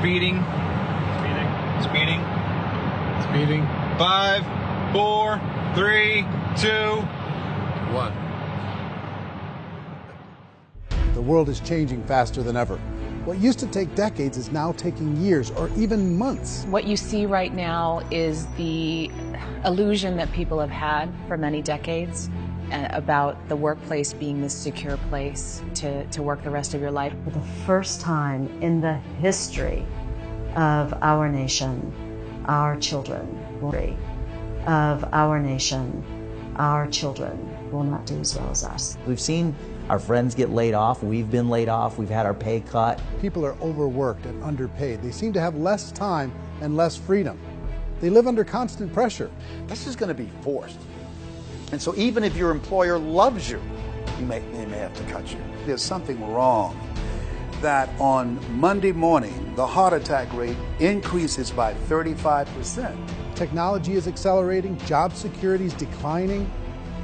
Speeding. Speeding. Speeding. 5, 4, 3, 2, 1. The world is changing faster than ever. What used to take decades is now taking years or even months. What you see right now is the illusion that people have had for many decades about the workplace being this secure place to work the rest of your life. For the first time in the history of our nation, our children will not do as well as us. We've seen our friends get laid off. We've been laid off. We've had our pay cut. People are overworked and underpaid. They seem to have less time and less freedom. They live under constant pressure. This is going to be forced. And so even if your employer loves you, they may have to cut you. There's something wrong that on Monday morning, the heart attack rate increases by 35%. Technology is accelerating, job security is declining.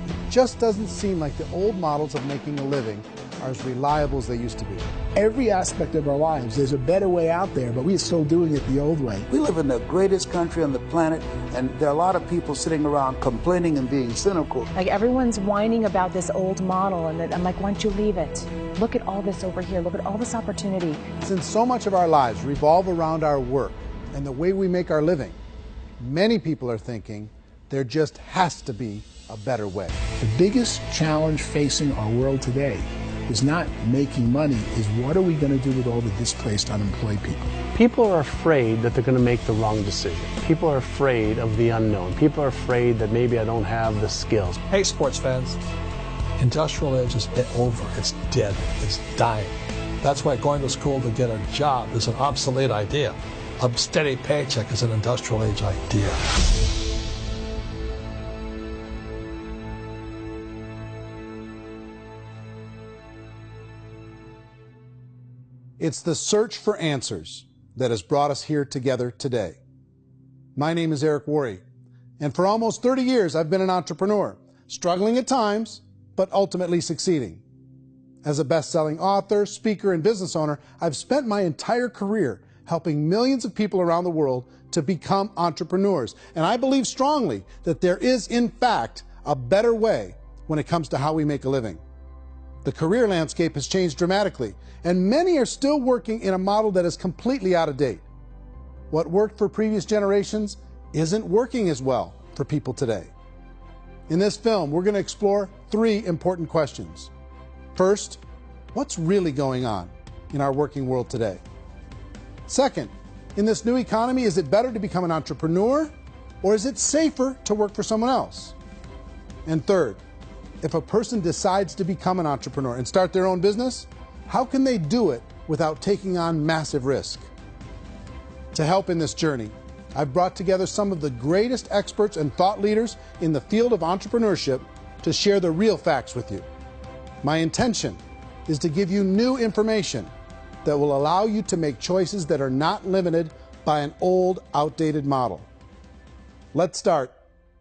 It just doesn't seem like the old models of making a living are as reliable as they used to be. Every aspect of our lives, there's a better way out there, but we're still doing it the old way. We live in the greatest country on the planet, and there are a lot of people sitting around complaining and being cynical. Like everyone's whining about this old model, and I'm like, why don't you leave it? Look at all this over here. Look at all this opportunity. Since so much of our lives revolve around our work and the way we make our living, many people are thinking there just has to be a better way. The biggest challenge facing our world today is not making money, is what are we going to do with all the displaced, unemployed people? People are afraid that they're going to make the wrong decision. People are afraid of the unknown. People are afraid that maybe I don't have the skills. Hey, sports fans, industrial age is over. It's dead. It's dying. That's why going to school to get a job is an obsolete idea. A steady paycheck is an industrial age idea. It's the search for answers that has brought us here together today. My name is Eric Worre, and for almost 30 years I've been an entrepreneur, struggling at times, but ultimately succeeding. As a best-selling author, speaker, and business owner, I've spent my entire career helping millions of people around the world to become entrepreneurs. And I believe strongly that there is, in fact, a better way when it comes to how we make a living. The career landscape has changed dramatically, and many are still working in a model that is completely out of date. What worked for previous generations isn't working as well for people today. In this film, we're going to explore 3 important questions. First, what's really going on in our working world today? Second, in this new economy, is it better to become an entrepreneur, or is it safer to work for someone else? And third, if a person decides to become an entrepreneur and start their own business, how can they do it without taking on massive risk? To help in this journey, I've brought together some of the greatest experts and thought leaders in the field of entrepreneurship to share the real facts with you. My intention is to give you new information that will allow you to make choices that are not limited by an old, outdated model. Let's start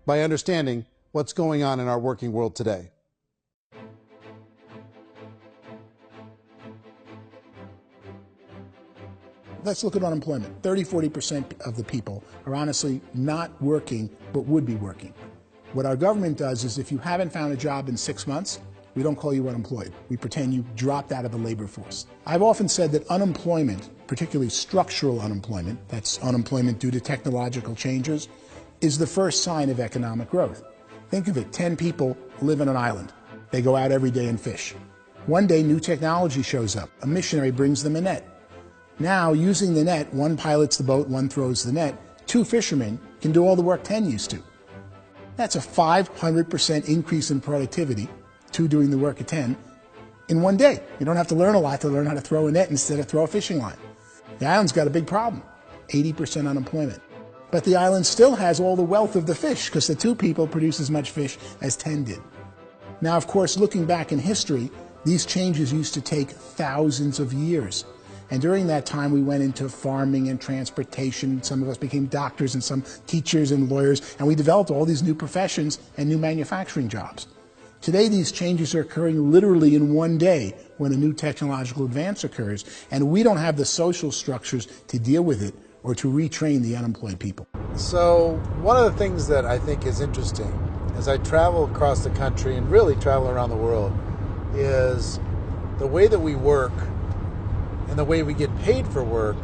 by understanding what's going on in our working world today. Let's look at unemployment. 30–40% of the people are honestly not working, but would be working. What our government does is if you haven't found a job in 6 months, we don't call you unemployed. We pretend you dropped out of the labor force. I've often said that unemployment, particularly structural unemployment, that's unemployment due to technological changes, is the first sign of economic growth. Think of it, 10 people live on an island. They go out every day and fish. One day, new technology shows up. A missionary brings them a net. Now, using the net, one pilots the boat, one throws the net. 2 fishermen can do all the work 10 used to. That's a 500% increase in productivity, 2 doing the work of 10, in one day. You don't have to learn a lot to learn how to throw a net instead of throw a fishing line. The island's got a big problem, 80% unemployment. But the island still has all the wealth of the fish because the 2 people produce as much fish as 10 did. Now, of course, looking back in history, these changes used to take thousands of years. And during that time, we went into farming and transportation. Some of us became doctors and some teachers and lawyers, and we developed all these new professions and new manufacturing jobs. Today, these changes are occurring literally in one day when a new technological advance occurs, and we don't have the social structures to deal with it or to retrain the unemployed people. So one of the things that I think is interesting as I travel across the country and really travel around the world is the way that we work and the way we get paid for work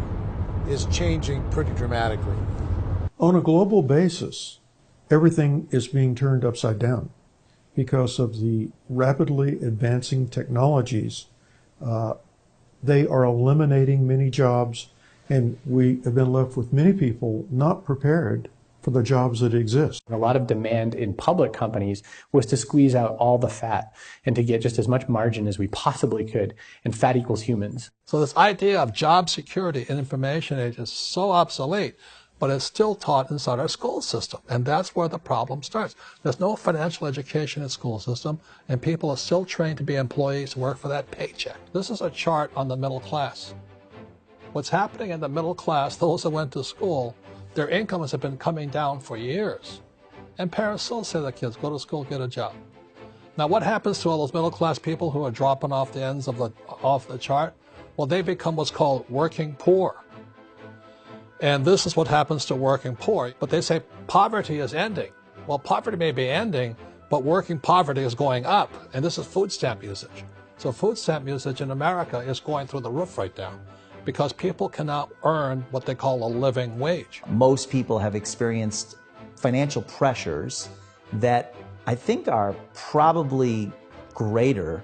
is changing pretty dramatically. On a global basis, everything is being turned upside down because of the rapidly advancing technologies. They are eliminating many jobs, and we have been left with many people not prepared for the jobs that exist. A lot of demand in public companies was to squeeze out all the fat and to get just as much margin as we possibly could, and fat equals humans. So this idea of job security in information age is so obsolete, but it's still taught inside our school system, and that's where the problem starts. There's no financial education in the school system, and people are still trained to be employees who work for that paycheck. This is a chart on the middle class. What's happening in the middle class, those that went to school, their incomes have been coming down for years. And parents still say to their kids, go to school, get a job. Now what happens to all those middle class people who are dropping off the ends of the chart? Well, they become what's called working poor. And this is what happens to working poor. But they say poverty is ending. Well, poverty may be ending, but working poverty is going up. And this is food stamp usage. So food stamp usage in America is going through the roof right now because people cannot earn what they call a living wage. Most people have experienced financial pressures that I think are probably greater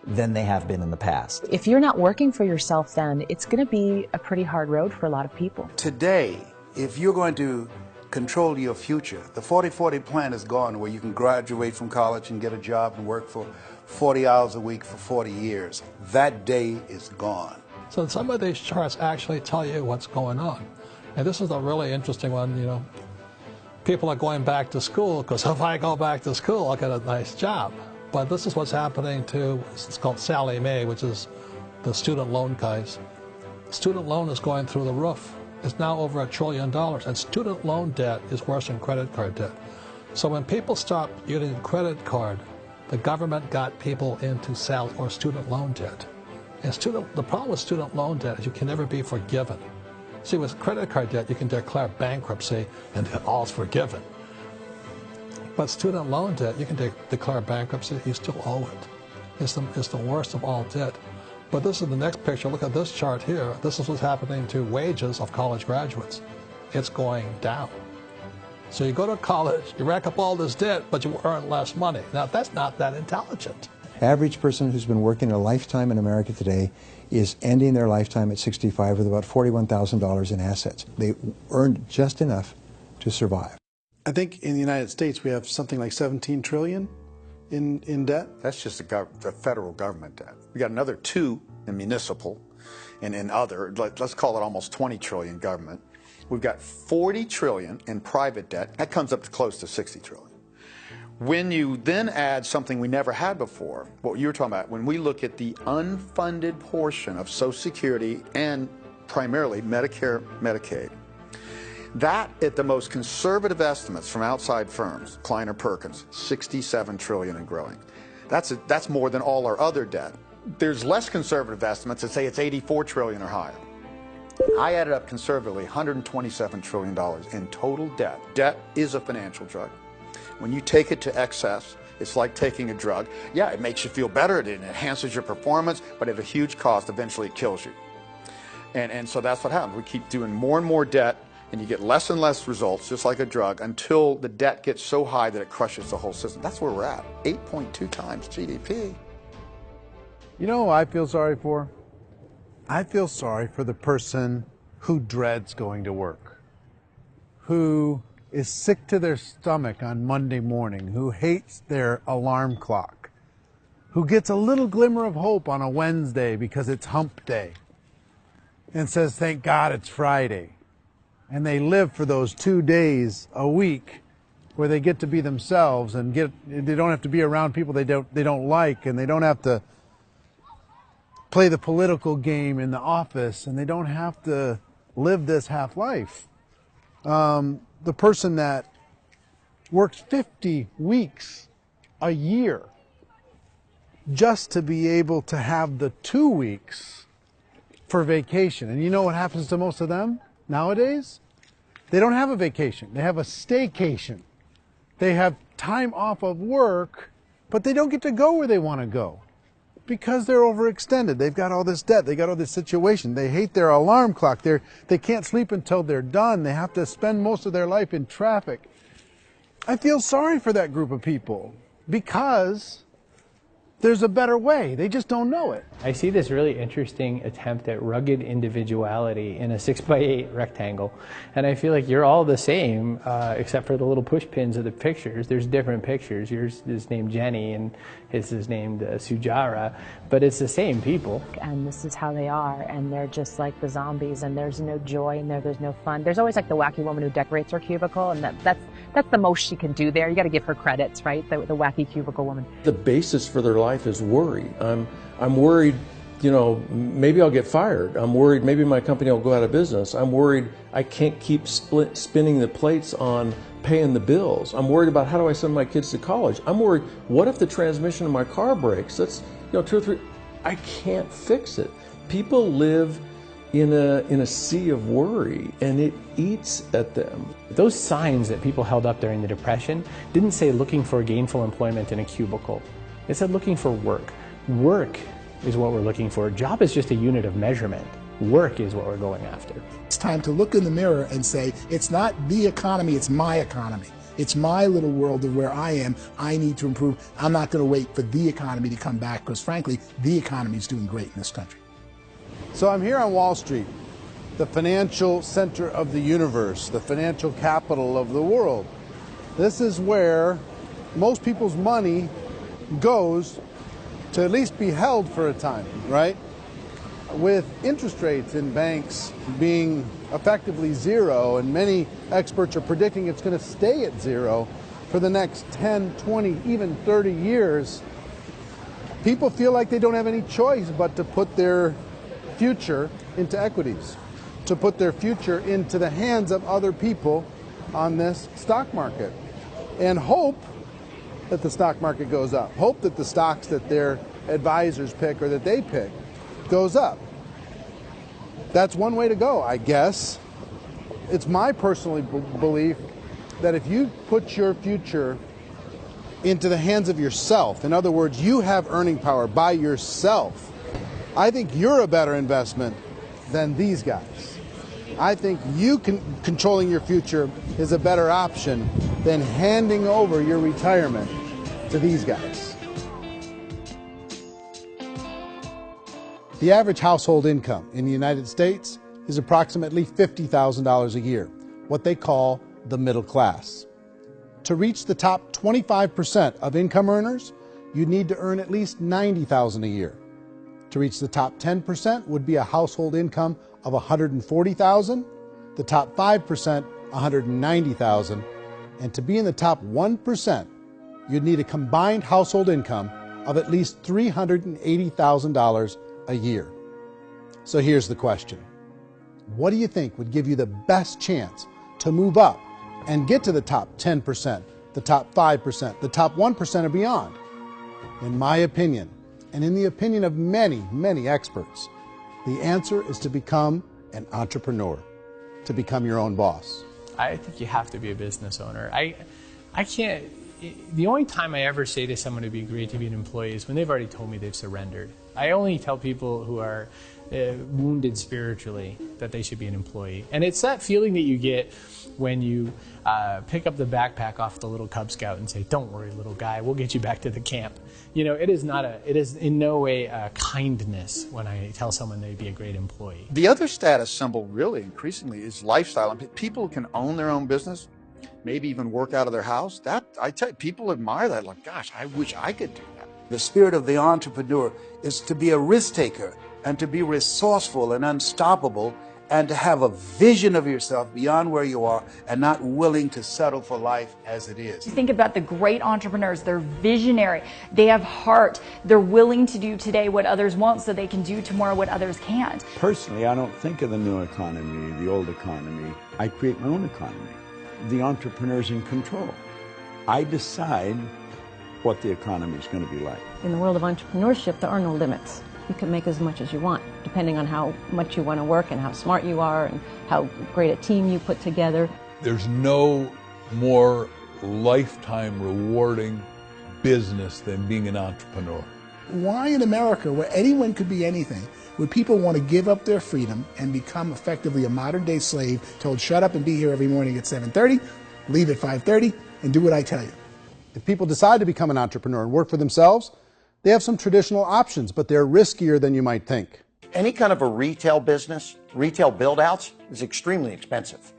than they have been in the past. If you're not working for yourself, then it's going to be a pretty hard road for a lot of people. Today, if you're going to control your future, the 40-40 plan is gone, where you can graduate from college and get a job and work for 40 hours a week for 40 years. That day is gone. So some of these charts actually tell you what's going on. And this is a really interesting one, you know. People are going back to school because if I go back to school, I'll get a nice job. But this is what's happening to, it's called Sallie Mae, which is the student loan guys. Student loan is going through the roof. It's now over $1 trillion, and student loan debt is worse than credit card debt. So when people stopped using credit card, the government got people into student loan debt. And the problem with student loan debt is you can never be forgiven. See, with credit card debt, you can declare bankruptcy and all's forgiven. But student loan debt, you can declare bankruptcy, you still owe it. It's the worst of all debt. But this is the next picture. Look at this chart here. This is what's happening to wages of college graduates. It's going down. So you go to college, you rack up all this debt, but you earn less money. Now, that's not that intelligent. Average person who's been working a lifetime in America today is ending their lifetime at 65 with about $41,000 in assets. They earned just enough to survive. I think in the United States we have something like 17 trillion in debt. That's just the federal government debt. We got another 2 in municipal and in other, let's call it almost 20 trillion government. We've got 40 trillion in private debt. That comes up to close to 60 trillion. When you then add something we never had before, what you were talking about, when we look at the unfunded portion of Social Security and primarily Medicare, Medicaid, that at the most conservative estimates from outside firms, Kleiner Perkins, 67 trillion and growing. That's more than all our other debt. There's less conservative estimates that say it's 84 trillion or higher. I added up conservatively $127 trillion in total debt. Debt is a financial drug. When you take it to excess, it's like taking a drug. Yeah, it makes you feel better, it enhances your performance, but at a huge cost, eventually it kills you. And so that's what happens. We keep doing more and more debt, and you get less and less results, just like a drug, until the debt gets so high that it crushes the whole system. That's where we're at, 8.2 times GDP. You know who I feel sorry for? I feel sorry for the person who dreads going to work, who is sick to their stomach on Monday morning, who hates their alarm clock, who gets a little glimmer of hope on a Wednesday because it's hump day and says, thank God it's Friday. And they live for those 2 days a week where they get to be themselves and they don't have to be around people they don't like, and they don't have to play the political game in the office, and they don't have to live this half life. The person that works 50 weeks a year just to be able to have the 2 weeks for vacation. And you know what happens to most of them nowadays? They don't have a vacation. They have a staycation. They have time off of work, but they don't get to go where they want to go because they're overextended. They've got all this debt. They got all this situation. They hate their alarm clock. They can't sleep until they're done. They have to spend most of their life in traffic. I feel sorry for that group of people because there's a better way. They just don't know it. I see this really interesting attempt at rugged individuality in a 6x8 rectangle, and I feel like you're all the same, except for the little push pins of the pictures. There's different pictures. Yours is named Jenny, and his is named Sujara, but it's the same people. And this is how they are, and they're just like the zombies, and there's no joy in there, there's no fun. There's always like the wacky woman who decorates her cubicle, and that's the most she can do there. You got to give her credits, right? The wacky cubicle woman. The basis for their life is worry. I'm worried, you know, maybe I'll get fired. I'm worried maybe my company will go out of business. I'm worried I can't keep spinning the plates on paying the bills. I'm worried about how do I send my kids to college. I'm worried, what if the transmission of my car breaks? That's, you know, 2 or 3, I can't fix it. People live in a sea of worry, and it eats at them. Those signs that people held up during the Depression didn't say looking for gainful employment in a cubicle. It said looking for work. Work is what we're looking for. Job is just a unit of measurement. Work is what we're going after. It's time to look in the mirror and say, it's not the economy, it's my economy. It's my little world of where I am. I need to improve. I'm not going to wait for the economy to come back because, frankly, the economy is doing great in this country. So I'm here on Wall Street, the financial center of the universe, the financial capital of the world. This is where most people's money goes to at least be held for a time, right? With interest rates in banks being effectively zero, and many experts are predicting it's going to stay at zero for the next 10, 20, even 30 years, people feel like they don't have any choice but to put their future into equities, to put their future into the hands of other people on this stock market, and hope that the stock market goes up, hope that the stocks that their advisors pick or that they pick goes up. That's one way to go, I guess. It's my personal belief that if you put your future into the hands of yourself, in other words, you have earning power by yourself, I think you're a better investment than these guys. I think you controlling your future is a better option than handing over your retirement to these guys. The average household income in the United States is approximately $50,000 a year, what they call the middle class. To reach the top 25% of income earners, you'd need to earn at least $90,000 a year. To reach the top 10% would be a household income of $140,000, the top 5%, $190,000, and to be in the top 1%, you'd need a combined household income of at least $380,000 a year. So here's the question. What do you think would give you the best chance to move up and get to the top 10%, the top 5%, the top 1% or beyond? In my opinion, and in the opinion of many, many experts, the answer is to become an entrepreneur, to become your own boss. I think you have to be a business owner. I can't, the only time I ever say to someone it'd be great to be an employee is when they've already told me they've surrendered. I only tell people who are wounded spiritually that they should be an employee. And it's that feeling that you get when you pick up the backpack off the little Cub Scout and say, "Don't worry, little guy, we'll get you back to the camp." You know, it is in no way a kindness when I tell someone they'd be a great employee. The other status symbol really increasingly is lifestyle. I mean, people can own their own business, maybe even work out of their house. That, I tell you, people admire that. Like, gosh, I wish I could do that. The spirit of the entrepreneur is to be a risk taker and to be resourceful and unstoppable and to have a vision of yourself beyond where you are and not willing to settle for life as it is. You think about the great entrepreneurs, they're visionary, they have heart, they're willing to do today what others won't so they can do tomorrow what others can't. Personally, I don't think of the new economy, the old economy. I create my own economy. The entrepreneur's in control. I decide what the economy is going to be like. In the world of entrepreneurship, there are no limits. You can make as much as you want, depending on how much you want to work and how smart you are and how great a team you put together. There's no more lifetime rewarding business than being an entrepreneur. Why in America, where anyone could be anything, would people want to give up their freedom and become effectively a modern-day slave, told shut up and be here every morning at 7:30, leave at 5:30, and do what I tell you? If people decide to become an entrepreneur and work for themselves, they have some traditional options, but they're riskier than you might think. Any kind of a retail business, retail build-outs, is extremely expensive.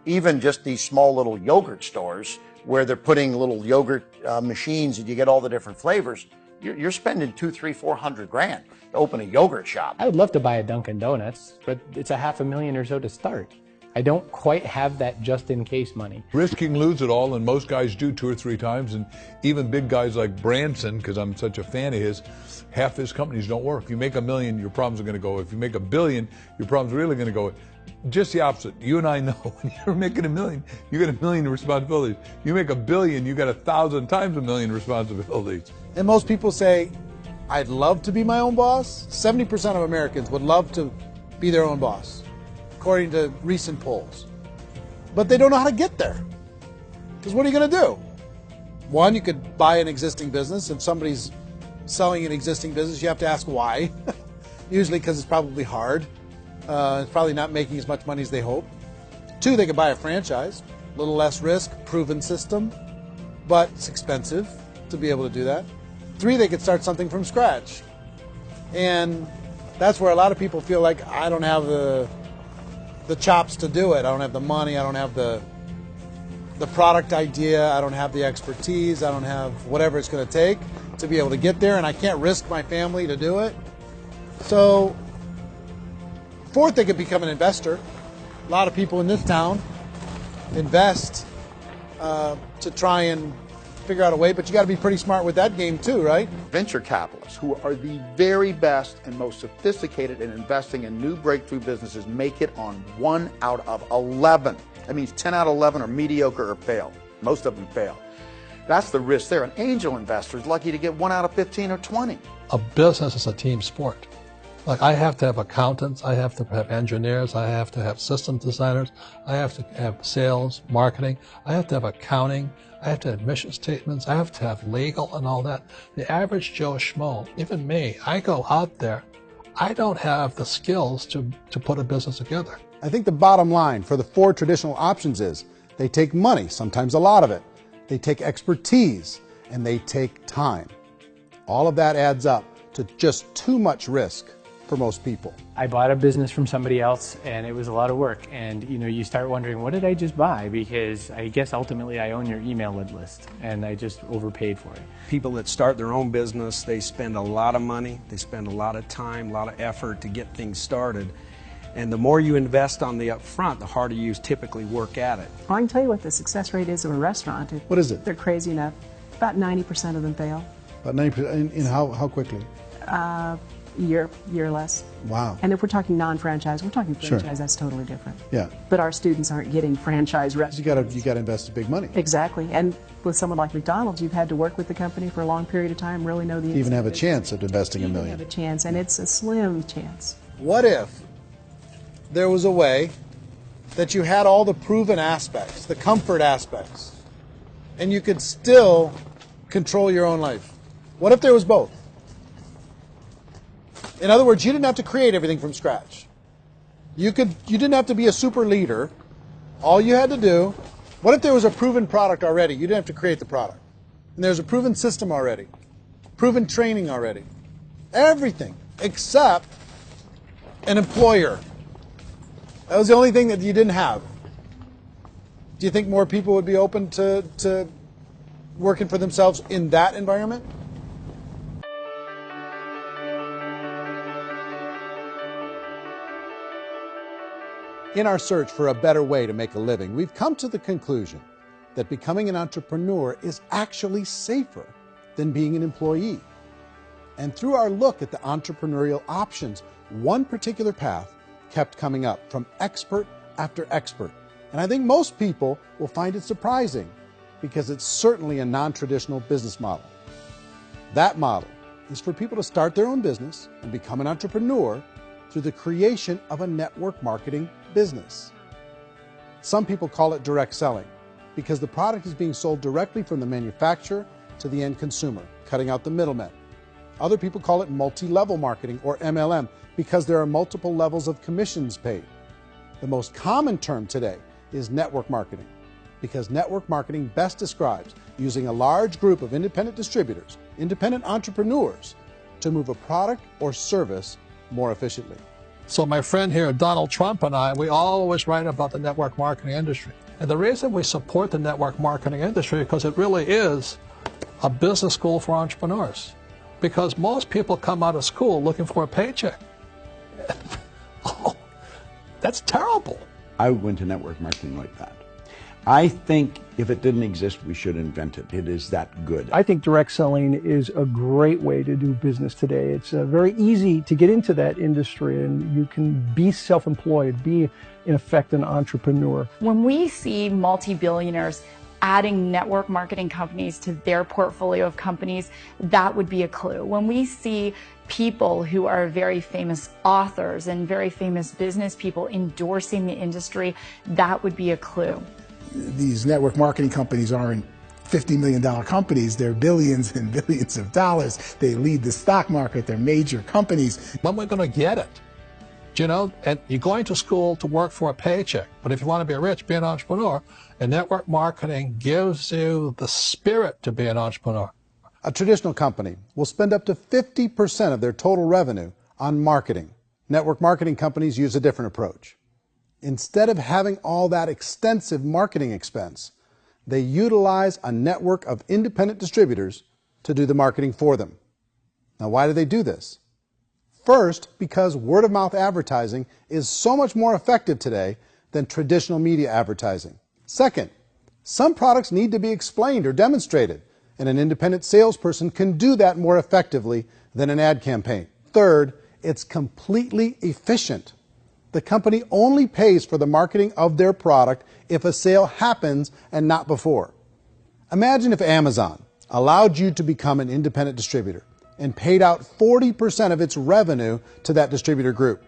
Even just these small little yogurt stores where they're putting little yogurt machines and you get all the different flavors, you're spending $200,000, $300,000, $400,000 to open a yogurt shop. I would love to buy a Dunkin' Donuts, but it's $500,000 or so to start. I don't quite have that just-in-case money. Risking lose it all, and most guys do 2 or 3 times, and even big guys like Branson, because I'm such a fan of his, half his companies don't work. If you make $1 million, your problems are going to go. If you make $1 billion, your problems are really going to go. Just the opposite. You and I know when you're making $1 million, you get $1 million responsibilities. You make $1 billion, you got 1,000 times $1 million responsibilities. And most people say, I'd love to be my own boss. 70% of Americans would love to be their own boss, according to recent polls. But they don't know how to get there. Because what are you going to do? One, you could buy an existing business. If somebody's selling an existing business, you have to ask why. Usually because it's probably hard. It's probably not making as much money as they hope. 2, they could buy a franchise. A little less risk, proven system, but it's expensive to be able to do that. 3, they could start something from scratch. And that's where a lot of people feel like, I don't have the chops to do it. I don't have the money. I don't have the product idea. I don't have the expertise. I don't have whatever it's going to take to be able to get there, and I can't risk my family to do it. So, 4th, they could become an investor. A lot of people in this town invest to try and figure out a way, but you got to be pretty smart with that game too, right? Venture capitalists, who are the very best and most sophisticated in investing in new breakthrough businesses, make it on 1 out of 11. That means 10 out of 11 are mediocre or fail. Most of them fail. That's the risk there. An angel investor is lucky to get 1 out of 15 or 20. A business is a team sport. Like, I have to have accountants, I have to have engineers, I have to have system designers, I have to have sales, marketing, I have to have accounting, I have to have mission statements, I have to have legal and all that. The average Joe Schmo, even me, I go out there, I don't have the skills to put a business together. I think the bottom line for the 4 traditional options is they take money, sometimes a lot of it. They take expertise, and they take time. All of that adds up to just too much risk for most people. I bought a business from somebody else, and it was a lot of work. And you start wondering, what did I just buy? Because I guess ultimately I own your email list, and I just overpaid for it. People that start their own business, they spend a lot of money, they spend a lot of time, a lot of effort to get things started. And the more you invest on the upfront, the harder you typically work at it. I can tell you what the success rate is of a restaurant. What is it? They're crazy enough. About 90% of them fail. About 90%. In how quickly? Year less. Wow. And if we're talking non-franchise, we're talking franchise, Sure. That's totally different. Yeah. But our students aren't getting franchise restaurants. You got to invest big money. Exactly. And with someone like McDonald's, you've had to work with the company for a long period of time, really know the Even have a chance at investing $1 million. have a chance, and it's a slim chance. What if there was a way that you had all the proven aspects, the comfort aspects, and you could still control your own life? What if there was both? In other words, you didn't have to create everything from scratch. You didn't have to be a super leader. All you had to do, what if there was a proven product already? You didn't have to create the product. And there's a proven system already, proven training already. Everything except an employer. That was the only thing that you didn't have. Do you think more people would be open to working for themselves in that environment? In our search for a better way to make a living, we've come to the conclusion that becoming an entrepreneur is actually safer than being an employee. And through our look at the entrepreneurial options, one particular path kept coming up from expert after expert. And I think most people will find it surprising. because it's certainly a non-traditional business model. That model is for people to start their own business and become an entrepreneur through the creation of a network marketing business. Some people call it direct selling because the product is being sold directly from the manufacturer to the end consumer, cutting out the middlemen. Other people call it multi-level marketing, or MLM, because there are multiple levels of commissions paid. The most common term today is network marketing, because network marketing best describes using a large group of independent distributors, independent entrepreneurs, to move a product or service more efficiently. So my friend here, Donald Trump, and I, we always write about the network marketing industry. And the reason we support the network marketing industry is because it really is a business school for entrepreneurs. Because most people come out of school looking for a paycheck. Oh, that's terrible. I went to network marketing like that. I think if it didn't exist, we should invent it. It is that good. I think direct selling is a great way to do business today. It's very easy to get into that industry, and you can be self-employed, be, in effect, an entrepreneur. When we see multi-billionaires adding network marketing companies to their portfolio of companies, that would be a clue. When we see people who are very famous authors and very famous business people endorsing the industry, that would be a clue. These network marketing companies aren't $50 million companies. They're billions and billions of dollars. They lead the stock market. They're major companies. When we're going to get it? You know, and you're going to school to work for a paycheck. But if you want to be rich, be an entrepreneur. And network marketing gives you the spirit to be an entrepreneur. A traditional company will spend up to 50% of their total revenue on marketing. Network marketing companies use a different approach. Instead of having all that extensive marketing expense, they utilize a network of independent distributors to do the marketing for them. Now, why do they do this? First, because word-of-mouth advertising is so much more effective today than traditional media advertising. Second, some products need to be explained or demonstrated, and an independent salesperson can do that more effectively than an ad campaign. Third, it's completely efficient. The company only pays for the marketing of their product if a sale happens and not before. Imagine if Amazon allowed you to become an independent distributor and paid out 40% of its revenue to that distributor group.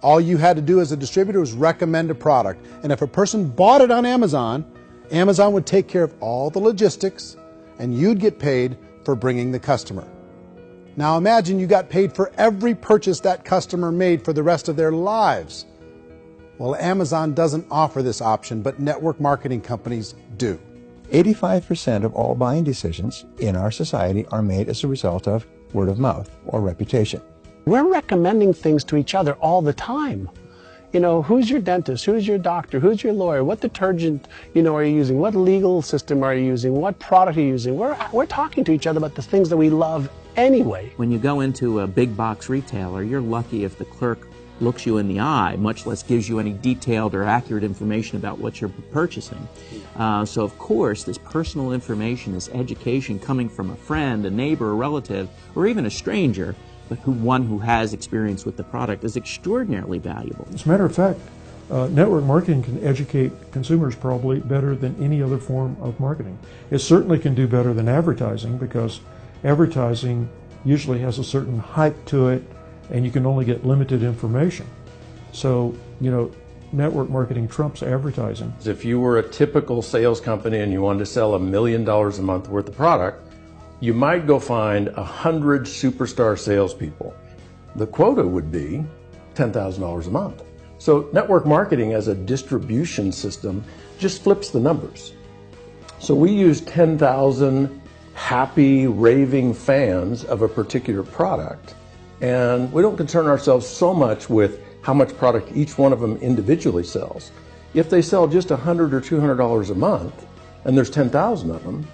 All you had to do as a distributor was recommend a product, and if a person bought it on Amazon, Amazon would take care of all the logistics, and you'd get paid for bringing the customer. Now imagine you got paid for every purchase that customer made for the rest of their lives. Well, Amazon doesn't offer this option, but network marketing companies do. 85% of all buying decisions in our society are made as a result of word of mouth or reputation. We're recommending things to each other all the time. You know, who's your dentist? Who's your doctor? Who's your lawyer? What detergent, are you using? What legal system are you using? What product are you using? We're talking to each other about the things that we love anyway. When you go into a big box retailer, you're lucky if the clerk looks you in the eye, much less gives you any detailed or accurate information about what you're purchasing. So of course, this personal information, this education coming from a friend, a neighbor, a relative, or even a stranger, but one who has experience with the product is extraordinarily valuable. As a matter of fact, network marketing can educate consumers probably better than any other form of marketing. It certainly can do better than advertising, because advertising usually has a certain hype to it, and you can only get limited information. So, network marketing trumps advertising. If you were a typical sales company and you wanted to sell $1 million a month worth of product, you might go find 100 superstar salespeople. The quota would be $10,000 a month. So network marketing as a distribution system just flips the numbers. So we use 10,000 happy, raving fans of a particular product, and we don't concern ourselves so much with how much product each one of them individually sells. If they sell just $100 or $200 a month, and there's 10,000 of them,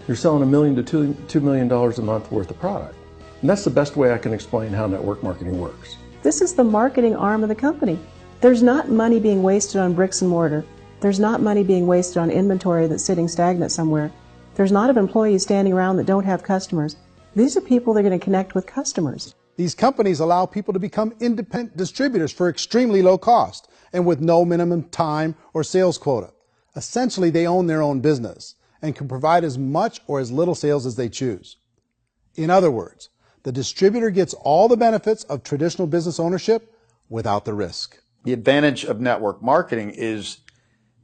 you're selling $1 million to $2 million a month worth of product. And that's the best way I can explain how network marketing works. This is the marketing arm of the company. There's not money being wasted on bricks and mortar. There's not money being wasted on inventory that's sitting stagnant somewhere. There's not of employees standing around that don't have customers. These are people that are going to connect with customers. These companies allow people to become independent distributors for extremely low cost and with no minimum time or sales quota. Essentially, they own their own business. and can provide as much or as little sales as they choose. In other words, the distributor gets all the benefits of traditional business ownership without the risk. The advantage of network marketing is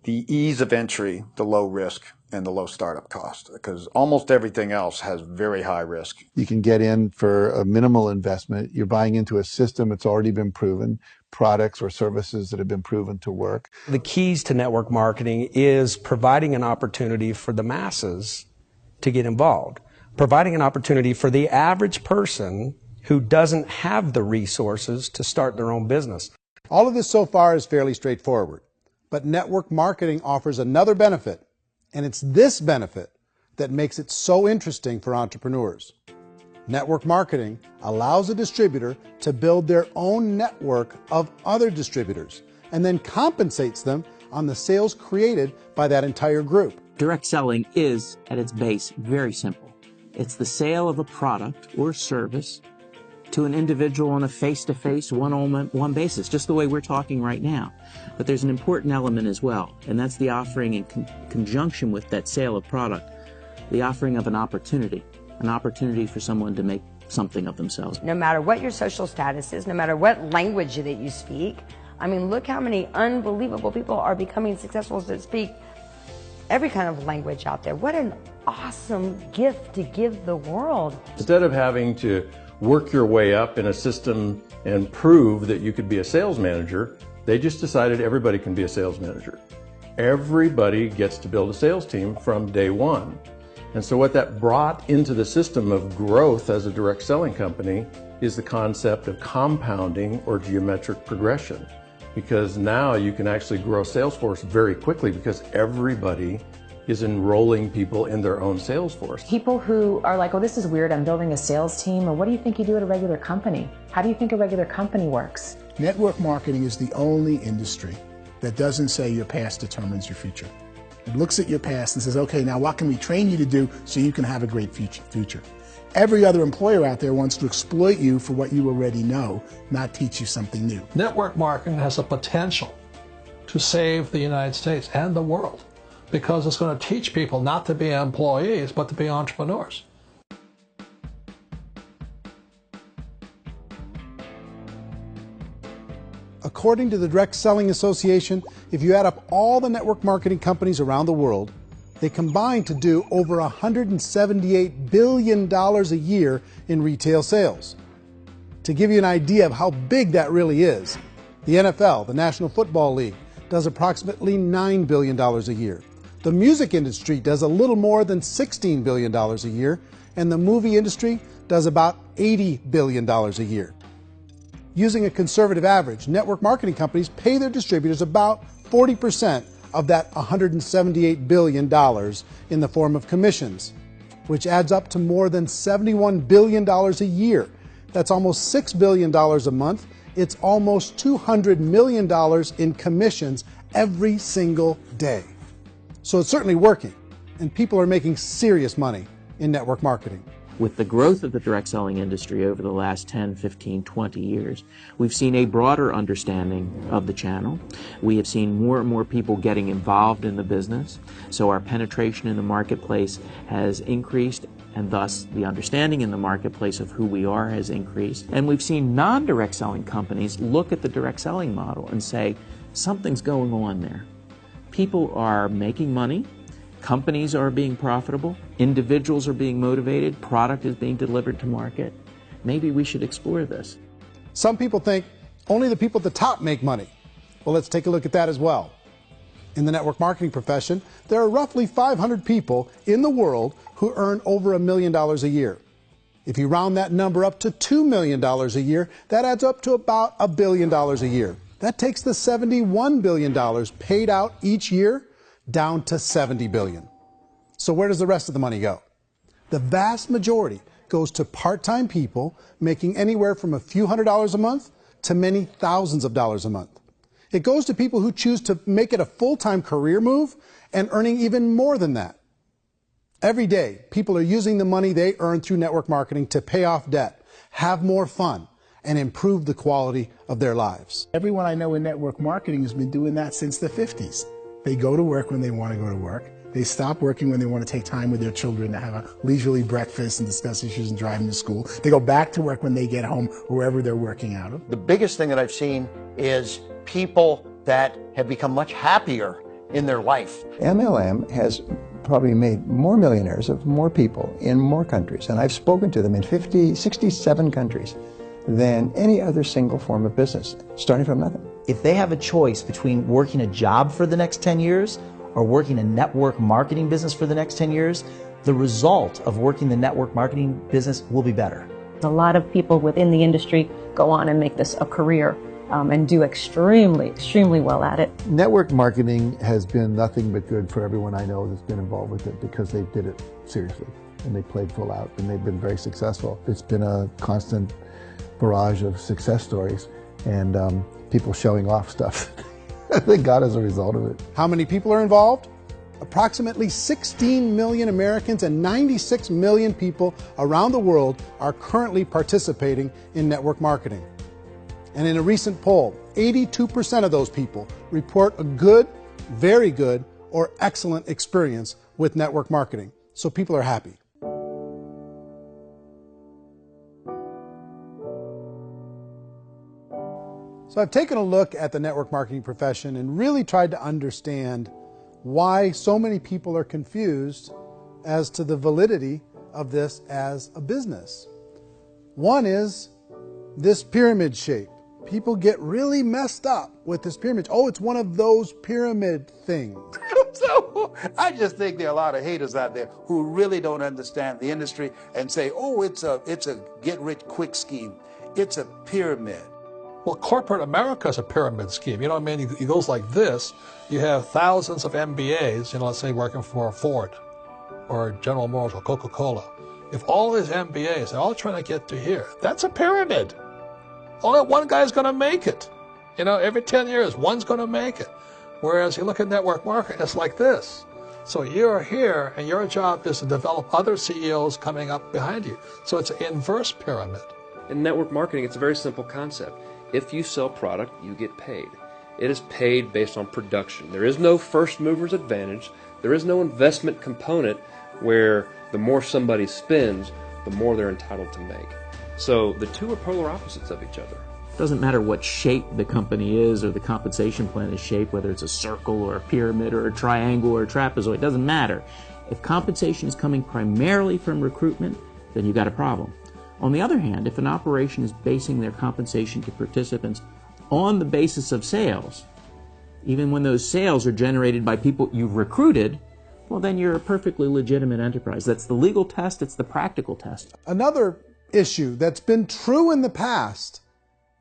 the ease of entry, the low risk, and the low startup cost, because almost everything else has very high risk. You can get in for a minimal investment. You're buying into a system that's already been proven, products or services that have been proven to work. The keys to network marketing is providing an opportunity for the masses to get involved, providing an opportunity for the average person who doesn't have the resources to start their own business. All of this so far is fairly straightforward, but network marketing offers another benefit, and it's this benefit that makes it so interesting for entrepreneurs. Network marketing allows a distributor to build their own network of other distributors and then compensates them on the sales created by that entire group. Direct selling is, at its base, very simple. It's the sale of a product or service to an individual on a face-to-face, one-on-one basis, just the way we're talking right now. But there's an important element as well, and that's the offering in conjunction with that sale of product, the offering of an opportunity for someone to make something of themselves. No matter what your social status is, no matter what language that you speak, I mean, look how many unbelievable people are becoming successful that speak every kind of language out there. What an awesome gift to give the world. Instead of having to work your way up in a system and prove that you could be a sales manager, they just decided everybody can be a sales manager. Everybody gets to build a sales team from day one. And so what that brought into the system of growth as a direct selling company is the concept of compounding or geometric progression. Because now you can actually grow a sales force very quickly because everybody is enrolling people in their own sales force. People who are like, oh, this is weird, I'm building a sales team, or what do you think you do at a regular company? How do you think a regular company works? Network marketing is the only industry that doesn't say your past determines your future. It looks at your past and says, okay, now what can we train you to do so you can have a great future? Every other employer out there wants to exploit you for what you already know, not teach you something new. Network marketing has the potential to save the United States and the world because it's going to teach people not to be employees, but to be entrepreneurs. According to the Direct Selling Association, if you add up all the network marketing companies around the world, they combine to do over $178 billion a year in retail sales. To give you an idea of how big that really is, the NFL, the National Football League, does approximately $9 billion a year. The music industry does a little more than $16 billion a year, and the movie industry does about $80 billion a year. Using a conservative average, network marketing companies pay their distributors about 40% of that $178 billion in the form of commissions, which adds up to more than $71 billion a year. That's almost $6 billion a month. It's almost $200 million in commissions every single day. So it's certainly working, and people are making serious money in network marketing. With the growth of the direct selling industry over the last 10, 15, 20 years, we've seen a broader understanding of the channel. We have seen more and more people getting involved in the business, so our penetration in the marketplace has increased, and thus the understanding in the marketplace of who we are has increased. And we've seen non-direct selling companies look at the direct selling model and say, something's going on there. People are making money. Companies are being profitable, individuals are being motivated, product is being delivered to market. Maybe we should explore this. Some people think only the people at the top make money. Well, let's take a look at that as well. In the network marketing profession, there are roughly 500 people in the world who earn over $1 million a year. If you round that number up to $2 million a year, that adds up to about $1 billion a year. That takes the $71 billion paid out each year down to $70 billion. So where does the rest of the money go? The vast majority goes to part-time people making anywhere from a few $100s a month to many thousands of dollars a month. It goes to people who choose to make it a full-time career move and earning even more than that. Every day, people are using the money they earn through network marketing to pay off debt, have more fun, and improve the quality of their lives. Everyone I know in network marketing has been doing that since the 50s. They go to work when they want to go to work. They stop working when they want to take time with their children to have a leisurely breakfast and discuss issues and drive them to school. They go back to work when they get home, wherever they're working out of. The biggest thing that I've seen is people that have become much happier in their life. MLM has probably made more millionaires of more people in more countries, and I've spoken to them in 67 countries, than any other single form of business, starting from nothing. If they have a choice between working a job for the next 10 years or working a network marketing business for the next 10 years, the result of working the network marketing business will be better. A lot of people within the industry go on and make this a career and do extremely well at it. Network marketing has been nothing but good for everyone I know that's been involved with it because they did it seriously and they played full out and they've been very successful. It's been a constant barrage of success stories and people showing off stuff they got as a result of it. How many people are involved? Approximately 16 million Americans and 96 million people around the world are currently participating in network marketing. And in a recent poll, 82% of those people report a good, very good, or excellent experience with network marketing. So people are happy. So I've taken a look at the network marketing profession and really tried to understand why so many people are confused as to the validity of this as a business. One is this pyramid shape. People get really messed up with this pyramid. Oh, it's one of those pyramid things. So I just think there are a lot of haters out there who really don't understand the industry and say, oh, it's a get-rich-quick scheme. It's a pyramid. Well, corporate America is a pyramid scheme. You know what I mean? It goes like this. You have thousands of MBAs, let's say working for Ford or General Motors or Coca-Cola. If all these MBAs are all trying to get to here, that's a pyramid. Only one guy's going to make it. Every 10 years, one's going to make it. Whereas you look at network marketing, it's like this. So you're here, and your job is to develop other CEOs coming up behind you. So it's an inverse pyramid. In network marketing, it's a very simple concept. If you sell product, you get paid. It is paid based on production. There is no first mover's advantage. There is no investment component where the more somebody spends, the more they're entitled to make. So the two are polar opposites of each other. It doesn't matter what shape the company is or the compensation plan is shaped, whether it's a circle or a pyramid or a triangle or a trapezoid, it doesn't matter. If compensation is coming primarily from recruitment, then you've got a problem. On the other hand, if an operation is basing their compensation to participants on the basis of sales, even when those sales are generated by people you've recruited, well, then you're a perfectly legitimate enterprise. That's the legal test, it's the practical test. Another issue that's been true in the past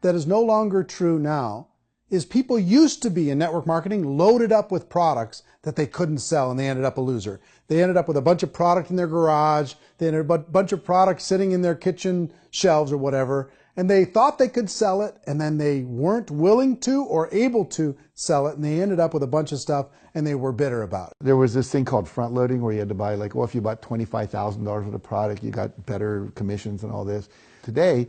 that is no longer true now is people used to be in network marketing loaded up with products that they couldn't sell and they ended up a loser. They ended up with a bunch of product in their garage, they ended up with a bunch of products sitting in their kitchen shelves or whatever, and they thought they could sell it and then they weren't willing to or able to sell it and they ended up with a bunch of stuff and they were bitter about it. There was this thing called front loading where you had to buy if you bought $25,000 worth of product, you got better commissions and all this. Today,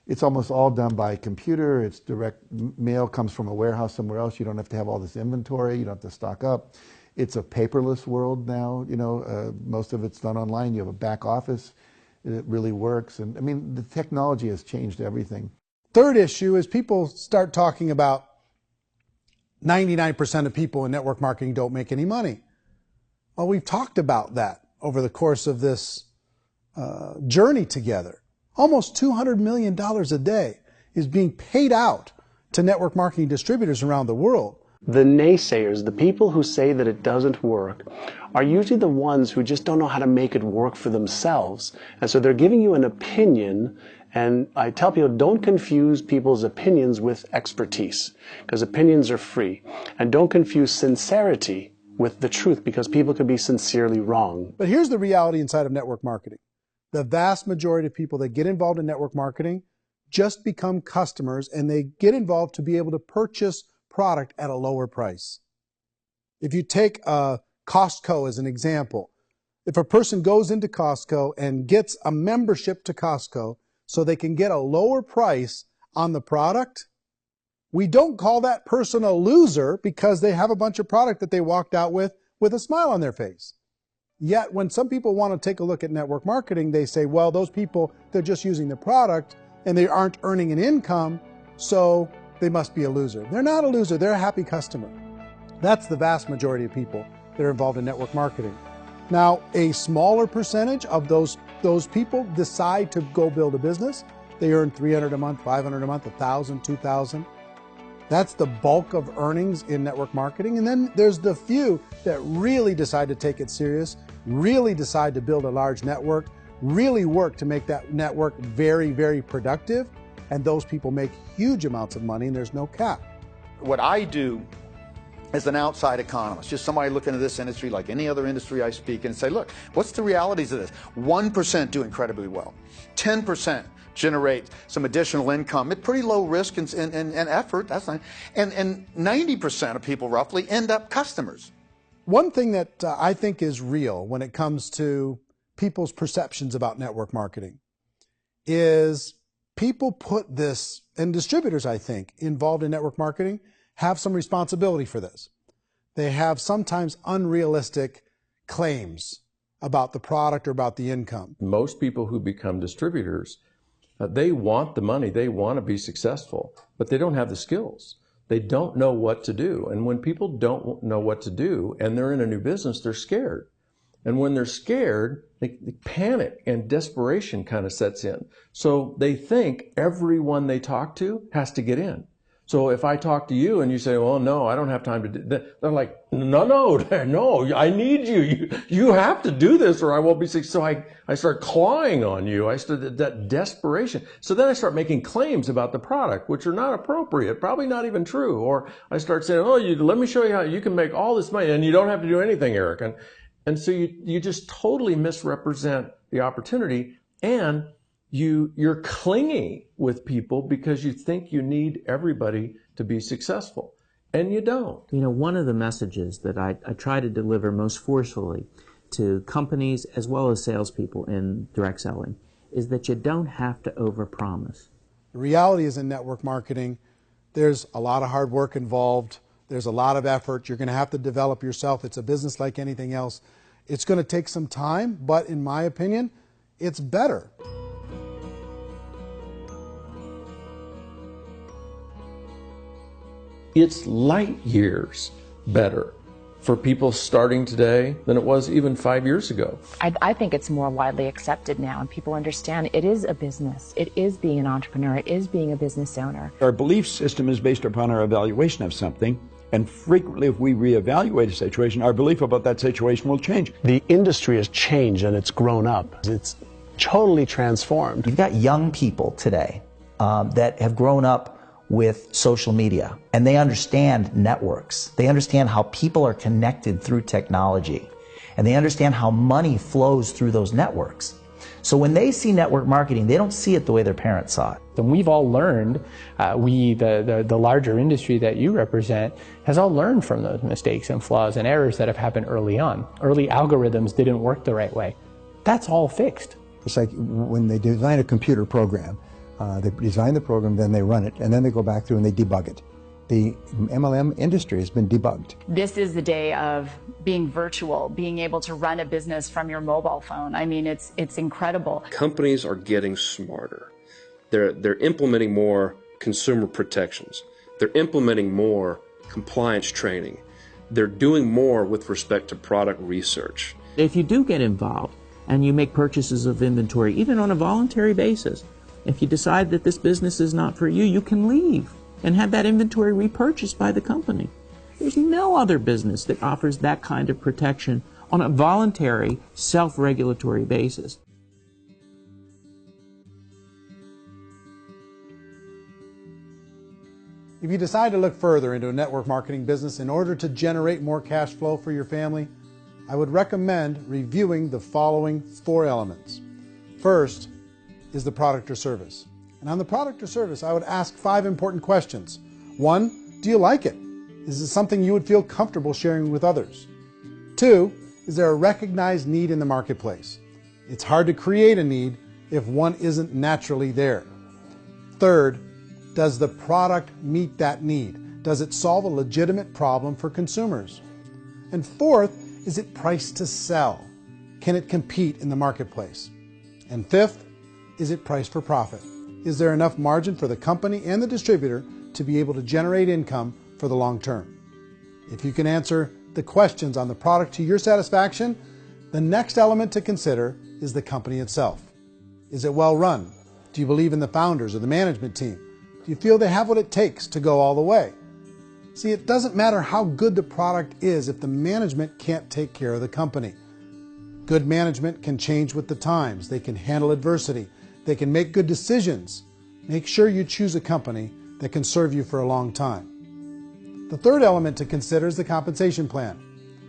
it's almost all done by computer. It's direct mail comes from a warehouse somewhere else. You don't have to have all this inventory. You don't have to stock up. It's a paperless world now. Most of it's done online. You have a back office. It really works. And the technology has changed everything. Third issue is people start talking about 99% of people in network marketing don't make any money. Well, we've talked about that over the course of this journey together. Almost $200 million a day is being paid out to network marketing distributors around the world. The naysayers, the people who say that it doesn't work, are usually the ones who just don't know how to make it work for themselves. And so they're giving you an opinion, and I tell people, don't confuse people's opinions with expertise, because opinions are free. And don't confuse sincerity with the truth, because people could be sincerely wrong. But here's the reality inside of network marketing. The vast majority of people that get involved in network marketing just become customers, and they get involved to be able to purchase product at a lower price. If you take Costco as an example, if a person goes into Costco and gets a membership to Costco so they can get a lower price on the product, we don't call that person a loser because they have a bunch of product that they walked out with with a smile on their face. Yet when some people want to take a look at network marketing, they say, well, those people, they're just using the product and they aren't earning an income, so they must be a loser. They're not a loser, they're a happy customer. That's the vast majority of people that are involved in network marketing. Now, a smaller percentage of those people decide to go build a business. They earn $300 a month, $500 a month, $1,000, $2,000. That's the bulk of earnings in network marketing. And then there's the few that really decide to take it serious, really decide to build a large network, really work to make that network very, very productive. And those people make huge amounts of money and there's no cap. What I do as an outside economist, just somebody looking at this industry like any other industry I speak and say, look, what's the realities of this? 1% do incredibly well. 10% generate some additional income at pretty low risk and effort. That's not, and 90% of people roughly end up customers. One thing that I think is real when it comes to people's perceptions about network marketing is people put this, and distributors, I think, involved in network marketing have some responsibility for this. They have sometimes unrealistic claims about the product or about the income. Most people who become distributors, they want the money, they want to be successful, but they don't have the skills. They don't know what to do. And when people don't know what to do and they're in a new business, they're scared. And when they're scared, they panic and desperation kind of sets in. So they think everyone they talk to has to get in. So if I talk to you and you say, well, no, I don't have time to do that, they're like, no, I need you. You have to do this or I won't be successful. So I start clawing on you. I start that desperation. So then I start making claims about the product, which are not appropriate, probably not even true. Or I start saying, oh, let me show you how you can make all this money and you don't have to do anything, Eric. And so you just totally misrepresent the opportunity, and you're clingy with people because you think you need everybody to be successful, and you don't. You know, one of the messages that I try to deliver most forcefully to companies as well as salespeople in direct selling is that you don't have to overpromise. The reality is in network marketing, there's a lot of hard work involved. There's a lot of effort. You're going to have to develop yourself. It's a business like anything else. It's going to take some time, but in my opinion, it's better. It's light years better for people starting today than it was even 5 years ago. I think it's more widely accepted now, and people understand it is a business. It is being an entrepreneur. It is being a business owner. Our belief system is based upon our evaluation of something, and frequently if we reevaluate a situation, our belief about that situation will change. The industry has changed and it's grown up. It's totally transformed. You've got young people today that have grown up with social media, and they understand networks. They understand how people are connected through technology, and they understand how money flows through those networks. So when they see network marketing, they don't see it the way their parents saw it. And we've all learned, the larger industry that you represent, has all learned from those mistakes and flaws and errors that have happened early on. Early algorithms didn't work the right way. That's all fixed. It's like when they design a computer program, they design the program, then they run it, and then they go back through and they debug it. The MLM industry has been debugged. This is the day of being virtual, being able to run a business from your mobile phone. I mean, it's incredible. Companies are getting smarter. They're implementing more consumer protections. They're implementing more compliance training. They're doing more with respect to product research. If you do get involved and you make purchases of inventory, even on a voluntary basis, if you decide that this business is not for you, you can leave and have that inventory repurchased by the company. There's no other business that offers that kind of protection on a voluntary, self-regulatory basis. If you decide to look further into a network marketing business in order to generate more cash flow for your family, I would recommend reviewing the following 4 elements. First is the product or service. And on the product or service, I would ask 5 important questions. 1, do you like it? Is it something you would feel comfortable sharing with others? 2, is there a recognized need in the marketplace? It's hard to create a need if one isn't naturally there. 3rd, does the product meet that need? Does it solve a legitimate problem for consumers? And 4th, is it priced to sell? Can it compete in the marketplace? And fifth, is it priced for profit? Is there enough margin for the company and the distributor to be able to generate income for the long term? If you can answer the questions on the product to your satisfaction, the next element to consider is the company itself. Is it well run? Do you believe in the founders or the management team? Do you feel they have what it takes to go all the way? See, it doesn't matter how good the product is if the management can't take care of the company. Good management can change with the times. They can handle adversity. They can make good decisions. Make sure you choose a company that can serve you for a long time. The third element to consider is the compensation plan.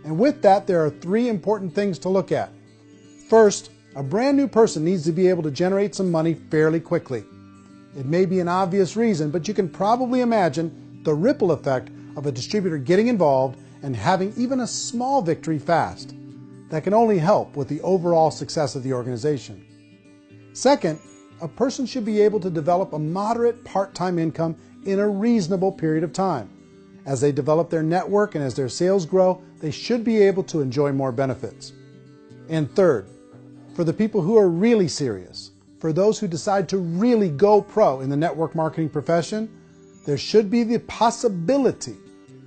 And with that, there are three important things to look at. First, a brand new person needs to be able to generate some money fairly quickly. It may be an obvious reason, but you can probably imagine the ripple effect of a distributor getting involved and having even a small victory fast. That can only help with the overall success of the organization. Second, a person should be able to develop a moderate part-time income in a reasonable period of time. As they develop their network and as their sales grow, they should be able to enjoy more benefits. And third, for the people who are really serious, for those who decide to really go pro in the network marketing profession, there should be the possibility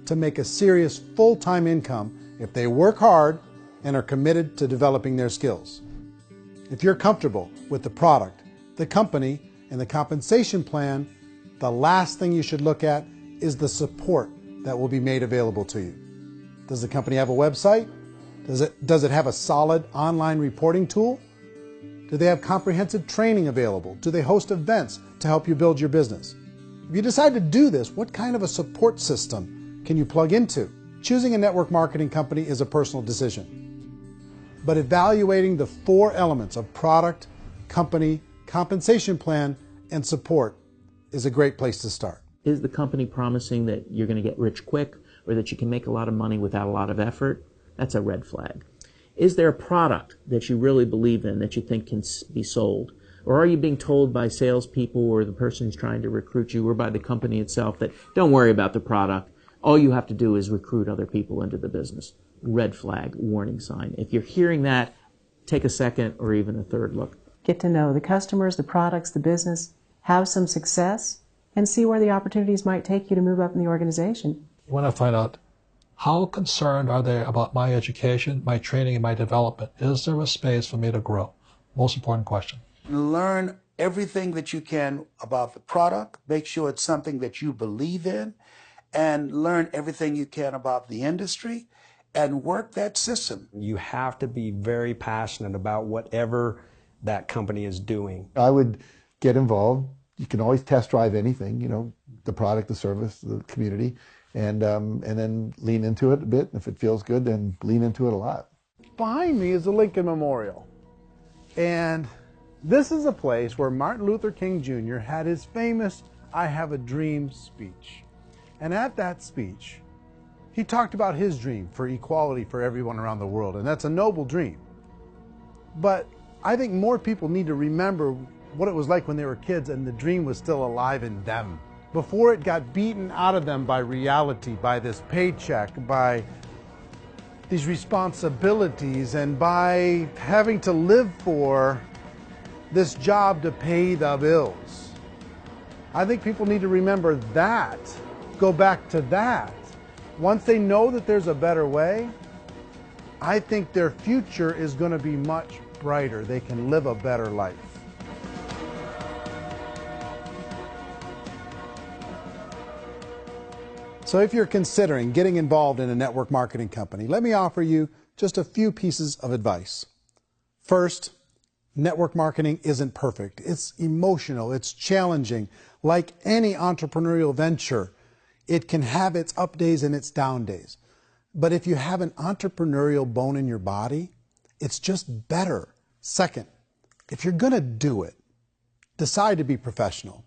to make a serious full-time income if they work hard and are committed to developing their skills. If you're comfortable with the product, the company, and the compensation plan, the last thing you should look at is the support that will be made available to you. Does the company have a website? Does it have a solid online reporting tool? Do they have comprehensive training available? Do they host events to help you build your business? If you decide to do this, what kind of a support system can you plug into? Choosing a network marketing company is a personal decision. But evaluating the four elements of product, company, compensation plan, and support is a great place to start. Is the company promising that you're going to get rich quick or that you can make a lot of money without a lot of effort? That's a red flag. Is there a product that you really believe in that you think can be sold? Or are you being told by salespeople or the person who's trying to recruit you or by the company itself that don't worry about the product, all you have to do is recruit other people into the business? Red flag, warning sign. If you're hearing that, take a second or even a third look. Get to know the customers, the products, the business, have some success, and see where the opportunities might take you to move up in the organization. You want to find out how concerned are they about my education, my training, and my development? Is there a space for me to grow? Most important question. Learn everything that you can about the product. Make sure it's something that you believe in, and learn everything you can about the industry and work that system. You have to be very passionate about whatever that company is doing. I would get involved. You can always test drive anything, you know, the product, the service, the community, and then lean into it a bit. If it feels good, then lean into it a lot. Behind me is the Lincoln Memorial. And this is a place where Martin Luther King Jr. had his famous "I Have a Dream" speech. And at that speech, he talked about his dream for equality for everyone around the world, and that's a noble dream. But I think more people need to remember what it was like when they were kids and the dream was still alive in them. Before it got beaten out of them by reality, by this paycheck, by these responsibilities, and by having to live for this job to pay the bills. I think people need to remember that, go back to that. Once they know that there's a better way, I think their future is going to be much brighter. They can live a better life. So if you're considering getting involved in a network marketing company, let me offer you just a few pieces of advice. First, network marketing isn't perfect. It's emotional, it's challenging. Like any entrepreneurial venture, it can have its up days and its down days. But if you have an entrepreneurial bone in your body, it's just better. Second, if you're going to do it, decide to be professional.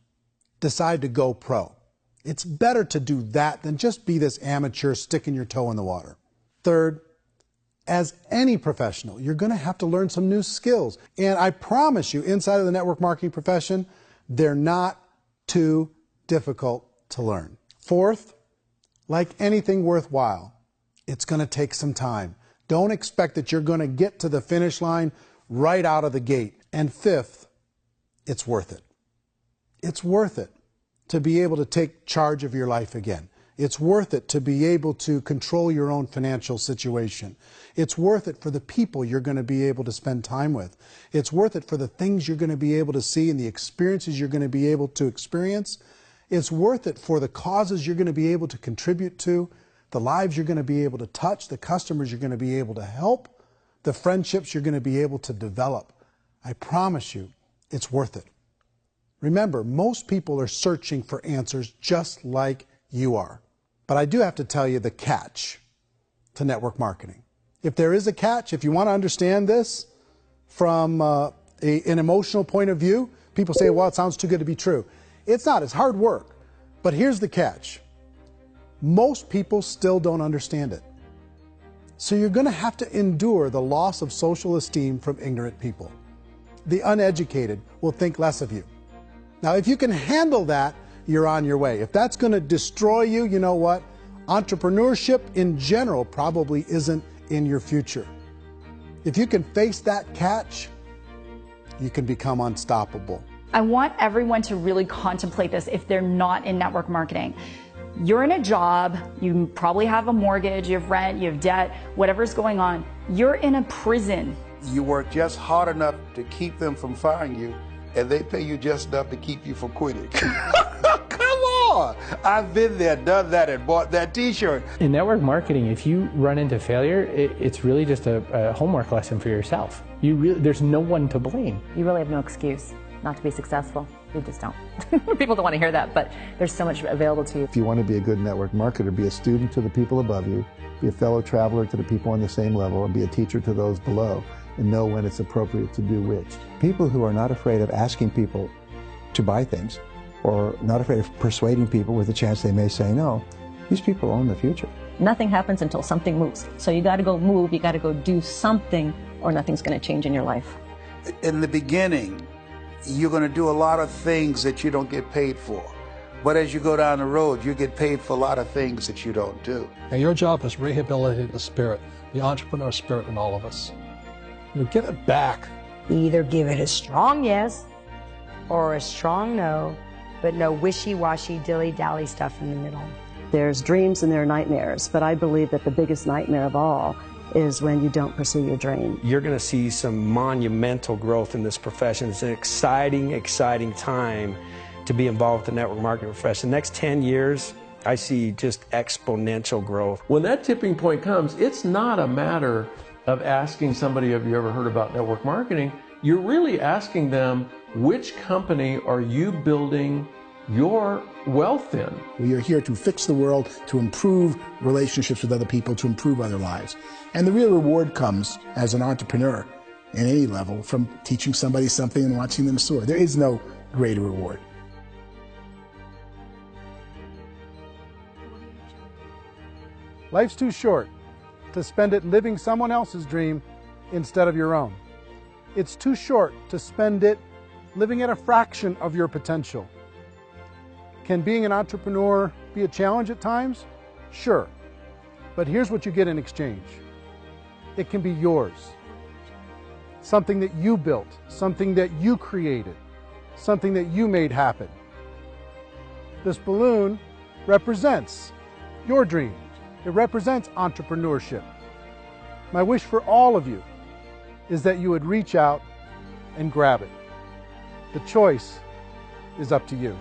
Decide to go pro. It's better to do that than just be this amateur sticking your toe in the water. Third, as any professional, you're going to have to learn some new skills. And I promise you, inside of the network marketing profession, they're not too difficult to learn. Fourth, like anything worthwhile, it's going to take some time. Don't expect that you're going to get to the finish line right out of the gate. And fifth, it's worth it. It's worth it to be able to take charge of your life again. It's worth it to be able to control your own financial situation. It's worth it for the people you're going to be able to spend time with. It's worth it for the things you're going to be able to see and the experiences you're going to be able to experience. It's worth it for the causes you're going to be able to contribute to, the lives you're going to be able to touch, the customers you're going to be able to help, the friendships you're going to be able to develop. I promise you, it's worth it. Remember, most people are searching for answers just like you are. But I do have to tell you the catch to network marketing. If there is a catch, if you want to understand this from an emotional point of view, people say, well, it sounds too good to be true. It's not. It's hard work. But here's the catch. Most people still don't understand it. So you're going to have to endure the loss of social esteem from ignorant people. The uneducated will think less of you. Now, if you can handle that, you're on your way. If that's going to destroy you, you know what? Entrepreneurship in general probably isn't in your future. If you can face that catch, you can become unstoppable. I want everyone to really contemplate this if they're not in network marketing. You're in a job, you probably have a mortgage, you have rent, you have debt, whatever's going on. You're in a prison. You work just hard enough to keep them from firing you, and they pay you just enough to keep you from quitting. Come on! I've been there, done that, and bought that t-shirt. In network marketing, if you run into failure, it's really just a homework lesson for yourself. There's no one to blame. You really have no excuse not to be successful. You just don't. People don't want to hear that, but there's so much available to you. If you want to be a good network marketer, be a student to the people above you, be a fellow traveler to the people on the same level, and be a teacher to those below, and know when it's appropriate to do which. People who are not afraid of asking people to buy things, or not afraid of persuading people with a chance they may say no, these people own the future. Nothing happens until something moves. So you got to go move, you got to go do something, or nothing's going to change in your life. In the beginning, you're going to do a lot of things that you don't get paid for. But as you go down the road, you get paid for a lot of things that you don't do. And your job is rehabilitate the spirit, the entrepreneur spirit in all of us. You get it back. Either give it a strong yes or a strong no, but no wishy-washy, dilly-dally stuff in the middle. There's dreams and there are nightmares, but I believe that the biggest nightmare of all is when you don't pursue your dream. You're going to see some monumental growth in this profession. It's an exciting, exciting time to be involved with the network marketing profession. The next 10 years, I see just exponential growth. When that tipping point comes, it's not a matter of asking somebody, have you ever heard about network marketing? You're really asking them, which company are you building your wealth in? We are here to fix the world, to improve relationships with other people, to improve other lives. And the real reward comes as an entrepreneur at any level from teaching somebody something and watching them soar. There is no greater reward. Life's too short to spend it living someone else's dream instead of your own. It's too short to spend it living at a fraction of your potential. Can being an entrepreneur be a challenge at times? Sure. But here's what you get in exchange. It can be yours. Something that you built, something that you created, something that you made happen. This balloon represents your dream. It represents entrepreneurship. My wish for all of you is that you would reach out and grab it. The choice is up to you.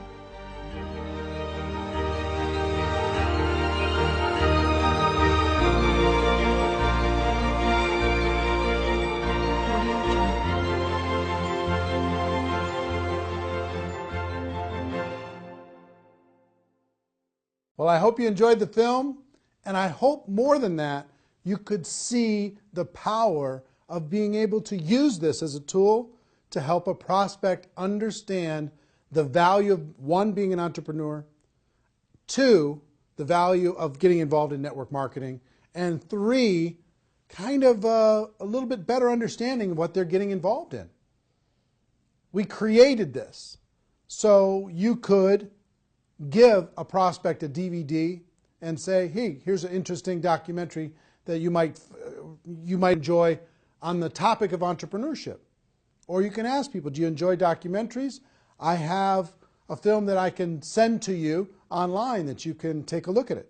Well, I hope you enjoyed the film, and I hope more than that, you could see the power of being able to use this as a tool to help a prospect understand the value of, one, being an entrepreneur, two, the value of getting involved in network marketing, and three, kind of a little bit better understanding of what they're getting involved in. We created this so you could give a prospect a DVD and say, hey, here's an interesting documentary that you might enjoy on the topic of entrepreneurship. Or you can ask people, do you enjoy documentaries? I have a film that I can send to you online that you can take a look at it.